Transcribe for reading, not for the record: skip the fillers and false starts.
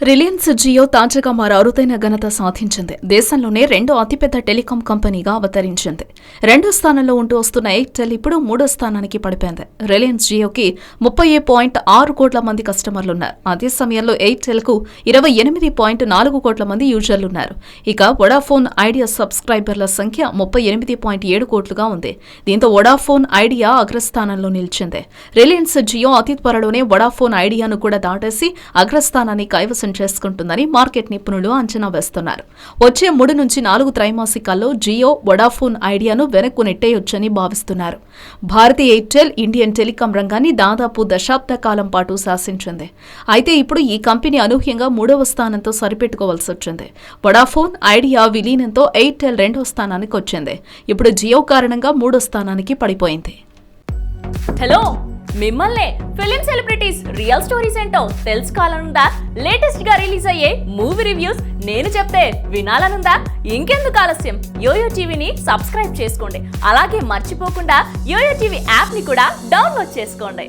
Reliance Jio తాజాగా మరో అరుదైన ఘనత సాధించింది. దేశంలోనే రెండో అతిపెద్ద టెలికాం కంపెనీగా అవతరించింది. రెండో స్థానంలో ఉంటూ వస్తున్న ఎయిర్టెల్ ఇప్పుడు మూడో స్థానానికి పడిపోయింది. రిలయన్స్ జియోకి 30.6 కోట్ల మంది కస్టమర్లున్నారు. అదే సమయంలో ఎయిర్టెల్ కు 28.4 కోట్ల మంది యూజర్లున్నారు. ఇక వొడాఫోన్ ఐడియా సబ్స్క్రైబర్ల సంఖ్య 38.7 కోట్లుగా ఉంది. దీంతో వొడాఫోన్ ఐడియా అగ్రస్థానంలో నిలిచింది. రిలయన్స్ జియో అతి త్వరలోనే వొడాఫోన్ ఐడియాను కూడా దాటేసి అగ్రస్థానాన్ని కైవసం చేసుకుంటుందని మార్కెట్ నిపుణులు అంచనా వేస్తున్నారు. వచ్చే 3 నుంచి 4 త్రైమాసికాల్లో జియో వొడాఫోన్ ఐడియాను వెనక్కు నెట్టేయొచ్చని భావిస్తున్నారు. భారతీయ ఎయిర్టెల్ ఇండియన్ టెలికాం రంగాన్ని దాదాపు దశాబ్ద కాలం పాటు శాసించింది. అయితే ఇప్పుడు ఈ కంపెనీ అనూహ్యంగా 3వ స్థానంతో సరిపెట్టుకోవాల్సి వచ్చింది. వొడాఫోన్ ఐడియా విలీనంతో ఎయిర్టెల్ 2వ స్థానానికి వచ్చింది. ఇప్పుడు జియో కారణంగా 3వ స్థానానికి పడిపోయింది. హలో, మిమ్మల్నే ఫిలిం సెలబ్రిటీస్ రియల్ స్టోరీస్ ఏంటో తెలుసుకోవాలనుందా? లేటెస్ట్ గా రిలీజ్ అయ్యే మూవీ రివ్యూస్ నేను చెప్తే వినాలనుందా? ఇంకెందుకు ఆలస్యం, యోయో టీవీని సబ్స్క్రైబ్ చేసుకోండి. అలాగే మర్చిపోకుండా యోయో టీవీ యాప్ ని కూడా డౌన్లోడ్ చేసుకోండి.